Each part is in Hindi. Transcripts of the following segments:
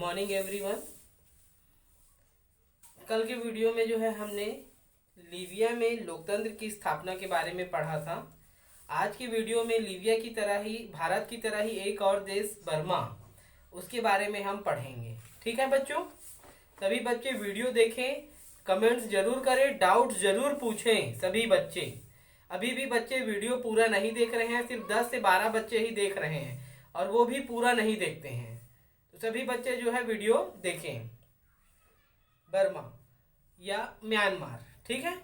Morning everyone. कल के वीडियो में जो है हमने लीबिया में लोकतंत्र की स्थापना के बारे में पढ़ा था। आज की वीडियो में लीबिया की तरह ही भारत की तरह ही एक और देश बर्मा, उसके बारे में हम पढ़ेंगे। ठीक है बच्चों, सभी बच्चे वीडियो देखें, कमेंट्स जरूर करें, डाउट्स जरूर पूछें। सभी बच्चे, अभी भी बच्चे वीडियो पूरा नहीं देख रहे हैं, सिर्फ 10 से 12 बच्चे ही देख रहे हैं और वो भी पूरा नहीं देखते हैं। तो सभी बच्चे जो है वीडियो देखें। बर्मा या म्यांमार, ठीक है।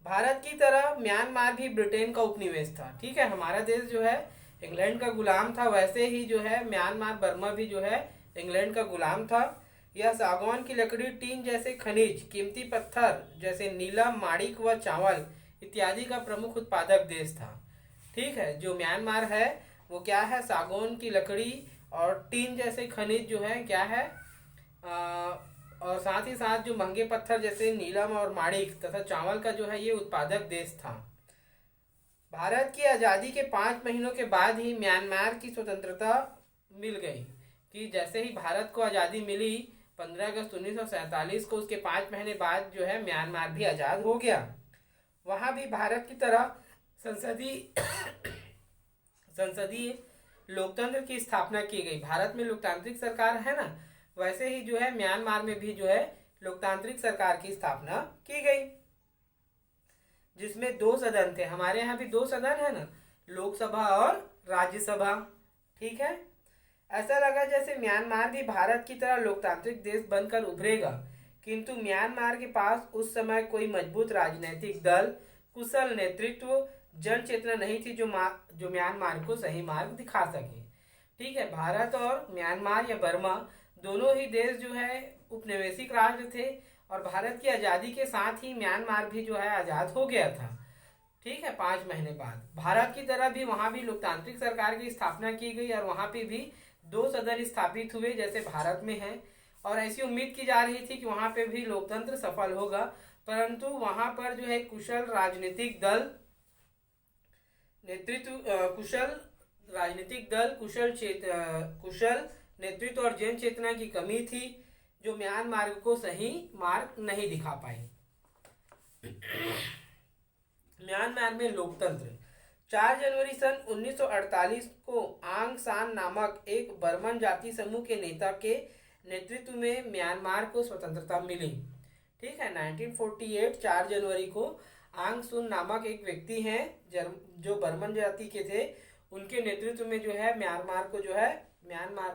भारत की तरह म्यांमार भी ब्रिटेन का उपनिवेश था। ठीक है, हमारा देश जो है इंग्लैंड का गुलाम था, वैसे ही जो है म्यांमार बर्मा भी जो है इंग्लैंड का गुलाम था। यह सागवान की लकड़ी, टीन जैसे खनिज, कीमती पत्थर जैसे नीलम, माणिक व चावल इत्यादि का प्रमुख उत्पादक देश था। ठीक है, जो म्यांमार है वो क्या है, सागवान की लकड़ी और टीन जैसे खनिज जो है क्या है, और साथ ही साथ जो महंगे पत्थर जैसे नीलम और माणिक तथा चावल का जो है ये उत्पादक देश था। भारत की आज़ादी के 5 महीनों के बाद ही म्यांमार की स्वतंत्रता मिल गई। कि जैसे ही भारत को आज़ादी मिली 15 अगस्त 1947 को, उसके 5 महीने बाद जो है म्यांमार भी आज़ाद हो गया। वहाँ भी भारत की तरह संसदीय लोकतंत्र की स्थापना की गई। भारत में लोकतांत्रिक सरकार है ना, वैसे ही जो है म्यांमार में भी जो है लोकतांत्रिक सरकार की स्थापना की गई, जिसमें 2 सदन थे। हमारे यहाँ भी 2 सदन है ना, लोकसभा और राज्यसभा। ठीक है, ऐसा लगा जैसे म्यांमार भी भारत की तरह लोकतांत्रिक देश बनकर उभरेगा, किंतु म्यांमार के पास उस समय कोई मजबूत राजनीतिक दल, कुशल नेतृत्व, जन चेतना नहीं थी जो म्यांमार को सही मार्ग दिखा सके। ठीक है, भारत और म्यांमार या बर्मा दोनों ही देश जो है उपनिवेशिक राष्ट्र थे और भारत की आज़ादी के साथ ही म्यांमार भी जो है आज़ाद हो गया था। ठीक है, 5 महीने बाद भारत की तरह भी वहाँ भी लोकतांत्रिक सरकार की स्थापना की गई और वहाँ पे भी 2 सदन स्थापित हुए जैसे भारत में है। और ऐसी उम्मीद की जा रही थी कि वहाँ पे भी लोकतंत्र सफल होगा, परंतु वहाँ पर जो है कुशल राजनीतिक दल, कुशल नेतृत्व और जन चेतना की कमी थी, जो म्यांमार को सही मार्ग नहीं दिखा पाई। म्यांमार में लोकतंत्र 4 जनवरी सन 1948 को आंग सान नामक एक बर्मन जाति समूह के नेता के नेतृत्व में म्यांमार को स्वतंत्रता मिली। ठीक है, 1948 4 जनवरी को आंग सुन नामक एक व्यक्ति हैं जो बर्मन जाति के थे, उनके नेतृत्व में जो है म्यांमार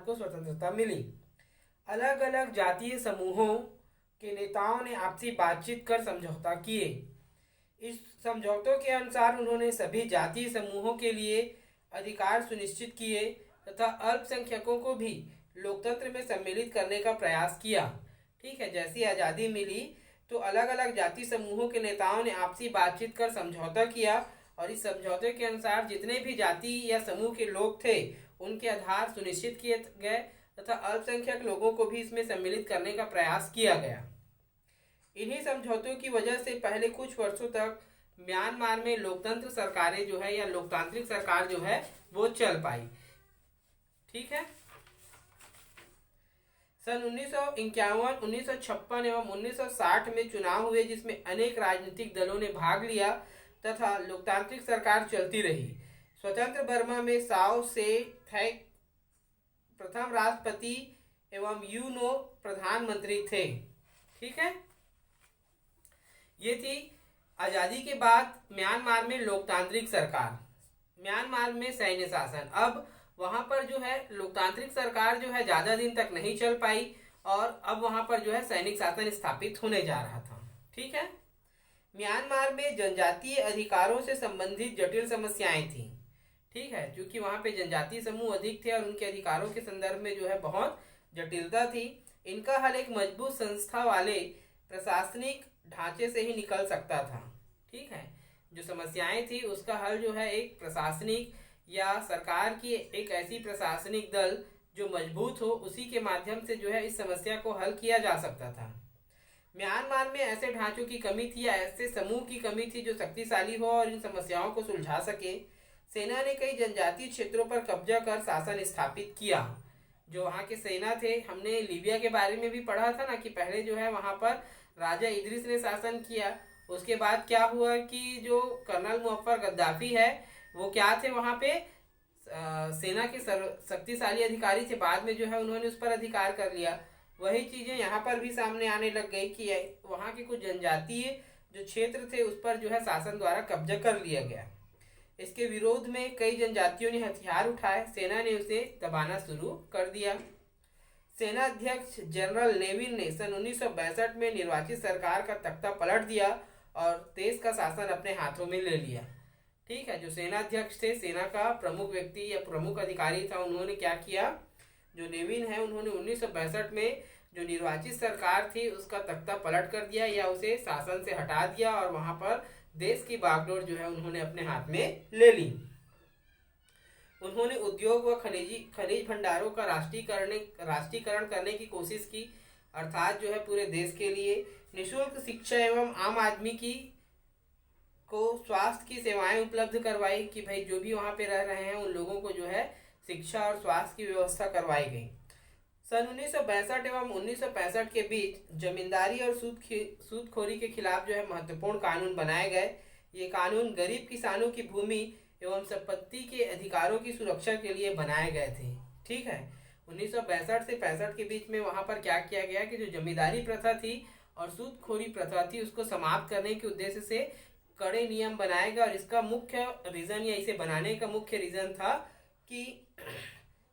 को स्वतंत्रता मिली। अलग अलग जातीय समूहों के नेताओं ने आपसी बातचीत कर समझौता किए। इस समझौतों के अनुसार उन्होंने सभी जातीय समूहों के लिए अधिकार सुनिश्चित किए तथा अल्पसंख्यकों को भी लोकतंत्र में सम्मिलित करने का प्रयास किया। ठीक है, जैसी आज़ादी मिली तो अलग अलग जाति समूहों के नेताओं ने आपसी बातचीत कर समझौता किया और इस समझौते के अनुसार जितने भी जाति या समूह के लोग थे उनके आधार सुनिश्चित किए गए तथा अल्पसंख्यक लोगों को भी इसमें सम्मिलित करने का प्रयास किया गया। इन्हीं समझौतों की वजह से पहले कुछ वर्षों तक म्यांमार में लोकतंत्र सरकारें जो है या लोकतांत्रिक सरकार जो है वो चल पाई। ठीक है, सन 1951, 1956 एवं 1960 में चुनाव हुए जिसमें अनेक राजनीतिक दलों ने भाग लिया तथा लोकतांत्रिक सरकार चलती रही। स्वतंत्र बर्मा में साओ से थैक प्रथम राष्ट्रपति एवं यू नो प्रधानमंत्री थे। ठीक है, ये थी आज़ादी के बाद म्यांमार में लोकतांत्रिक सरकार, म्यांमार में सैन्य शासन। अब वहाँ पर जो है लोकतांत्रिक सरकार जो है ज़्यादा दिन तक नहीं चल पाई और अब वहाँ पर जो है सैनिक शासन स्थापित होने जा रहा था। ठीक है, म्यांमार में जनजातीय अधिकारों से संबंधित जटिल समस्याएं थी। ठीक है, क्योंकि वहाँ पे जनजातीय समूह अधिक थे और उनके अधिकारों के संदर्भ में जो है बहुत जटिलता थी। इनका हल एक मजबूत संस्था वाले प्रशासनिक ढांचे से ही निकल सकता था। ठीक है, जो समस्याएं थी उसका हल जो है एक प्रशासनिक या सरकार की एक ऐसी प्रशासनिक दल जो मजबूत हो, उसी के माध्यम से जो है इस समस्या को हल किया जा सकता था। म्यांमार में ऐसे ढांचों की कमी थी या ऐसे समूह की कमी थी जो शक्तिशाली हो और इन समस्याओं को सुलझा सके। सेना ने कई जनजातीय क्षेत्रों पर कब्जा कर शासन स्थापित किया। जो वहाँ के सेना थे, हमने लीबिया के बारे में भी पढ़ा था ना कि पहले जो है वहाँ पर राजा इदरिस ने शासन किया। उसके बाद क्या हुआ कि जो कर्नल मुअफ्फर गद्दाफी है वो क्या थे वहाँ पे सेना के शक्तिशाली अधिकारी थे, बाद में जो है उन्होंने उस पर अधिकार कर लिया। वही चीजें यहाँ पर भी सामने आने लग गई कि वहाँ के कुछ जनजातीय जो क्षेत्र थे उस पर जो है शासन द्वारा कब्जा कर लिया गया। इसके विरोध में कई जनजातियों ने हथियार उठाए, सेना ने उसे दबाना शुरू कर दिया। सेना अध्यक्ष जनरल लेविन ने सन 1962 में निर्वाचित सरकार का तख्ता पलट दिया और देश का शासन अपने हाथों में ले लिया। ठीक है, जो सेना अध्यक्ष थे, सेना का प्रमुख व्यक्ति या प्रमुख अधिकारी था, उन्होंने क्या किया, जो लेविन है उन्होंने 1962 में जो निर्वाचित सरकार थी उसका तख्ता पलट कर दिया या उसे शासन से हटा दिया और वहां पर देश की बागडोर जो है उन्होंने अपने हाथ में ले ली। उन्होंने उद्योग व खनिज भंडारों का राष्ट्रीयकरण करने की कोशिश की, अर्थात जो है पूरे देश के लिए निःशुल्क शिक्षा एवं आम आदमी की को स्वास्थ्य की सेवाएं उपलब्ध करवाई कि भाई जो भी वहाँ पे रह रहे हैं उन लोगों को जो है शिक्षा और स्वास्थ्य की व्यवस्था करवाई गई। सन 1962 एवं 1965 के बीच जमींदारी और सूदखोरी के खिलाफ जो है महत्वपूर्ण कानून बनाए गए। ये कानून गरीब किसानों की भूमि एवं संपत्ति के अधिकारों की सुरक्षा के लिए बनाए गए थे। ठीक है, 1962 से 65 के बीच में वहाँ पर क्या किया गया कि जो जमींदारी प्रथा थी और सूदखोरी प्रथा थी उसको समाप्त करने के उद्देश्य से कड़े नियम बनाए गए। और इसका मुख्य रीजन या इसे बनाने का मुख्य रीजन था कि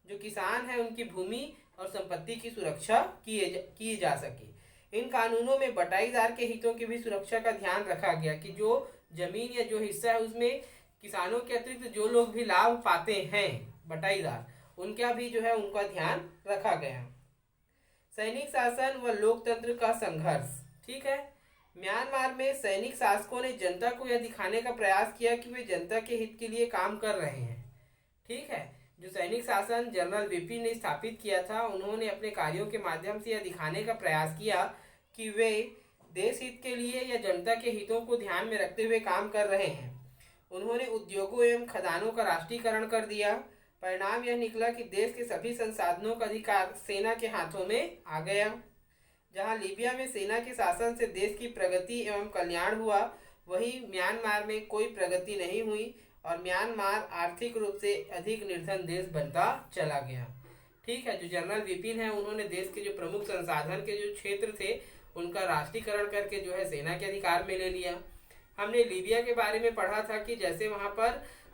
जो किसान है उनकी भूमि और संपत्ति की सुरक्षा की जा सके। इन कानूनों में बटाईदार के हितों की भी सुरक्षा का ध्यान रखा गया कि जो जमीन या जो हिस्सा है उसमें किसानों के अतिरिक्त जो लोग भी लाभ पाते हैं बटाईदार, उनका भी जो है उनका ध्यान रखा गया। सैनिक शासन व लोकतंत्र का संघर्ष। ठीक है, म्यांमार में सैनिक शासकों ने जनता को यह दिखाने का प्रयास किया कि वे जनता के हित के लिए काम कर रहे हैं। ठीक है, जो सैनिक शासन जनरल विपिन ने स्थापित किया था, उन्होंने अपने कार्यों के माध्यम से यह दिखाने का प्रयास किया कि वे देश हित के लिए या जनता के हितों को ध्यान में रखते हुए काम कर रहे हैं। उन्होंने उद्योगों एवं खदानों का राष्ट्रीयकरण कर दिया। परिणाम यह निकला कि देश के सभी संसाधनों का अधिकार सेना के हाथों में आ गया। जहां लीबिया में सेना के शासन से देश की प्रगति एवं कल्याण हुआ, वहीं म्यांमार में कोई प्रगति नहीं हुई और म्यांमार आर्थिक रूप से अधिक निर्धन देश बनता चला गया। ठीक है, जो जनरल विपिन है उन्होंने देश के जो प्रमुख संसाधन के जो क्षेत्र थे उनका राष्ट्रीयकरण करके जो है सेना के अधिकार में ले लिया। हमने लीबिया के बारे में पढ़ा था कि जैसे वहाँ पर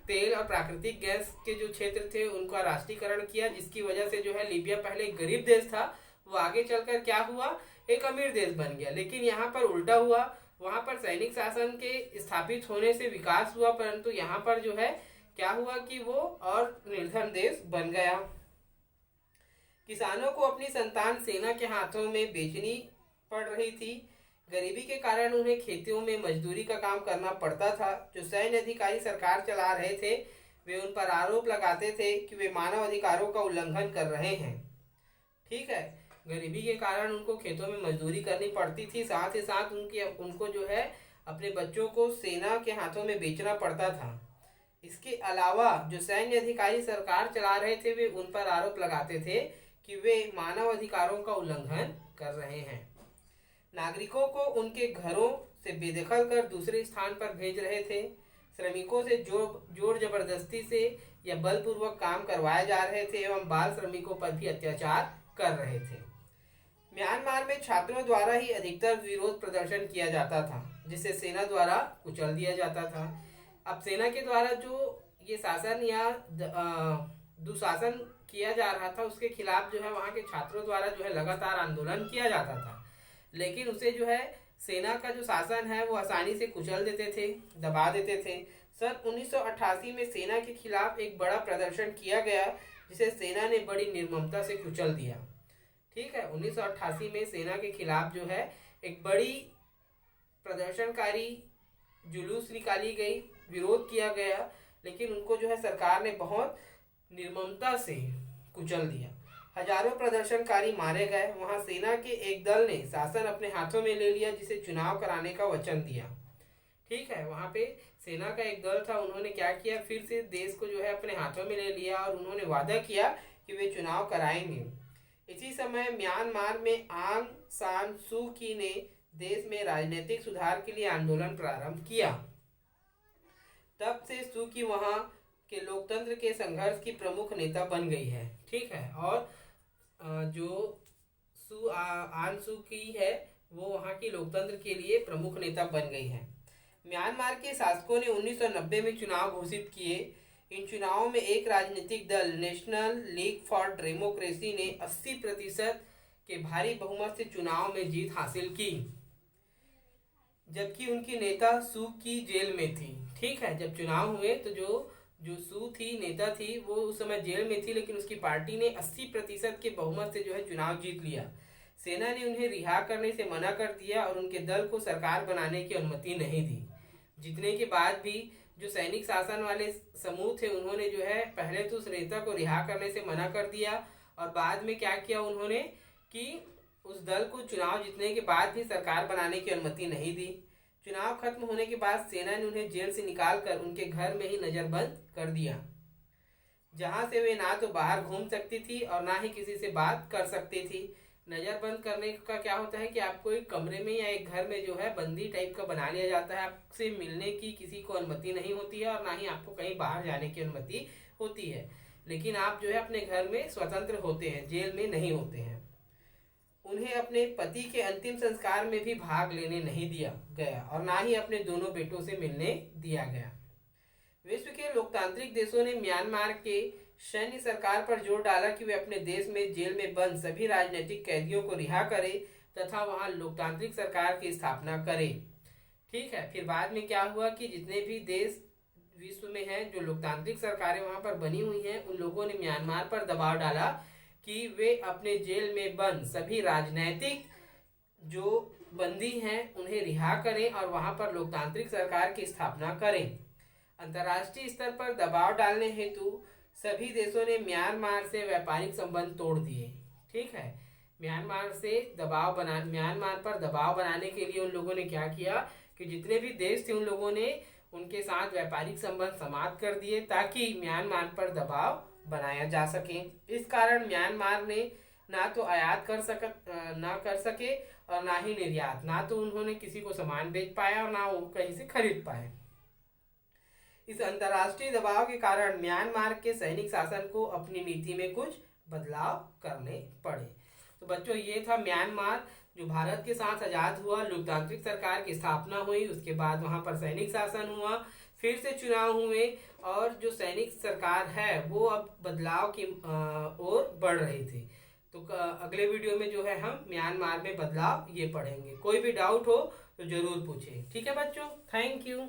तेल और प्राकृतिक गैस के जो क्षेत्र थे उनका राष्ट्रीयकरण किया, जिसकी वजह से जो है लीबिया पहले एक गरीब देश था, वो आगे चलकर क्या हुआ, एक अमीर देश बन गया। लेकिन यहाँ पर उल्टा हुआ, वहाँ पर सैनिक शासन के स्थापित होने से विकास हुआ, परंतु यहाँ पर जो है क्या हुआ कि वो और निर्धन देश बन गया। किसानों को अपनी संतान सेना के हाथों में बेचनी पड़ रही थी। गरीबी के कारण उन्हें खेतों में मजदूरी का काम करना पड़ता था। जो सैन्य अधिकारी सरकार चला रहे थे वे उन पर आरोप लगाते थे कि वे मानव अधिकारों का उल्लंघन कर रहे हैं। ठीक है, गरीबी के कारण उनको खेतों में मजदूरी करनी पड़ती थी, साथ ही साथ उनको जो है अपने बच्चों को सेना के हाथों में बेचना पड़ता था। इसके अलावा जो सैन्य अधिकारी सरकार चला रहे थे वे उन पर आरोप लगाते थे कि वे मानव अधिकारों का उल्लंघन कर रहे हैं। नागरिकों को उनके घरों से बेदखल कर दूसरे स्थान पर भेज रहे थे। श्रमिकों से जोर जबरदस्ती से या बलपूर्वक काम करवाए जा रहे थे एवं बाल श्रमिकों पर भी अत्याचार कर रहे थे। म्यांमार में छात्रों द्वारा ही अधिकतर विरोध प्रदर्शन किया जाता था, जिसे सेना द्वारा कुचल दिया जाता था। अब सेना के द्वारा जो ये शासन या दुशासन किया जा रहा था उसके खिलाफ जो है वहाँ के छात्रों द्वारा जो है लगातार आंदोलन किया जाता था, लेकिन उसे जो है सेना का जो शासन है वो आसानी से कुचल देते थे, दबा देते थे। सन 1988 में सेना के खिलाफ एक बड़ा प्रदर्शन किया गया जिसे सेना ने बड़ी निर्ममता से कुचल दिया। ठीक है, 1988 में सेना के खिलाफ जो है एक बड़ी प्रदर्शनकारी जुलूस निकाली गई, विरोध किया गया, लेकिन उनको जो है सरकार ने बहुत निर्ममता से कुचल दिया। हजारों प्रदर्शनकारी मारे गए। वहां सेना के एक दल ने शासन अपने हाथों में ले लिया, जिसे चुनाव कराने का वचन दिया। ठीक है, वहां पे सेना का एक दल था, उन्होंने क्या किया, फिर से देश को जो है अपने हाथों में ले लिया और उन्होंने वादा किया कि वे चुनाव कराएंगे। इसी समय म्यांमार में आंग सान सू की ने देश में राजनीतिक सुधार के लिए आंदोलन प्रारंभ किया। तब से सू की वहाँ के लोकतंत्र के संघर्ष की प्रमुख नेता बन गई है। ठीक है, और जो आन सू की है वो वहाँ की लोकतंत्र के लिए प्रमुख नेता बन गई है। म्यांमार के शासकों ने 1990 में चुनाव घोषित किए। इन चुनावों में एक राजनीतिक दल नेशनल लीग फॉर डेमोक्रेसी ने 80% के भारी बहुमत से चुनाव में जीत हासिल की, जबकि उनकी नेता सू की जेल में थी। ठीक है, जब चुनाव हुए तो जो सू थी नेता थी वो उस समय जेल में थी, लेकिन उसकी पार्टी ने 80% के बहुमत से जो है चुनाव जीत लिया। सेना ने उन्हें रिहा करने से मना कर दिया और उनके दल को सरकार बनाने की अनुमति नहीं दी। जीतने के बाद भी जो सैनिक शासन वाले समूह थे उन्होंने जो है पहले तो उस नेता को रिहा करने से मना कर दिया और बाद में क्या किया उन्होंने कि उस दल को चुनाव जीतने के बाद भी सरकार बनाने की अनुमति नहीं दी। चुनाव खत्म होने के बाद सेना ने उन्हें जेल से निकालकर उनके घर में ही नजरबंद कर दिया, जहां से वे ना तो बाहर घूम सकती थी और ना ही किसी से बात कर सकती थी। नजरबंद करने का क्या होता है कि आपको एक कमरे में या एक घर में जो है बंदी टाइप का बना लिया जाता है। आपसे मिलने की किसी को अनुमति नहीं होती है और ना ही आपको कहीं बाहर जाने की अनुमति होती है, लेकिन आप जो है अपने घर में स्वतंत्र होते हैं, जेल में नहीं होते हैं। उन्हें अपने पति के अंतिम संस्कार में भी भाग लेने नहीं दिया गया और ना ही अपने दोनों बेटों से मिलने दिया गया। विश्व के लोकतांत्रिक देशों ने म्यांमार के सैन्य सरकार पर जोर डाला कि वे अपने देश में जेल में बंद सभी राजनीतिक कैदियों को रिहा करे तथा वहां लोकतांत्रिक सरकार की स्थापना करे। ठीक है, फिर बाद में क्या हुआ कि जितने भी देश विश्व में हैं जो लोकतांत्रिक सरकारें वहां पर बनी हुई हैं उन लोगों ने म्यांमार पर दबाव डाला कि वे अपने जेल में बंद सभी राजनीतिक जो बंदी हैं उन्हें रिहा करें और वहां पर लोकतांत्रिक सरकार की स्थापना करें। अंतर्राष्ट्रीय स्तर पर दबाव डालने हेतु सभी देशों ने म्यांमार से व्यापारिक संबंध तोड़ दिए। ठीक है, म्यांमार पर दबाव बनाने के लिए उन लोगों ने क्या किया कि जितने भी देश थे उन लोगों ने उनके साथ व्यापारिक संबंध समाप्त कर दिए ताकि म्यांमार पर दबाव बनाया जा सके। इस कारण म्यांमार ने ना तो आयात कर सके और ना ही निर्यात, ना तो उन्होंने किसी को सामान बेच पाया और ना वो कहीं से खरीद पाए। इस अंतर्राष्ट्रीय दबाव के कारण म्यांमार के सैनिक शासन को अपनी नीति में कुछ बदलाव करने पड़े। तो बच्चों ये था म्यांमार जो भारत के साथ आजाद हुआ, लोकतांत्रिक सरकार की स्थापना हुई, उसके बाद वहां पर सैनिक शासन हुआ, फिर से चुनाव हुए और जो सैनिक सरकार है वो अब बदलाव की ओर बढ़ रही थी। तो अगले वीडियो में जो है हम म्यांमार में बदलाव ये पढ़ेंगे। कोई भी डाउट हो तो जरूर पूछें। ठीक है बच्चों, थैंक यू।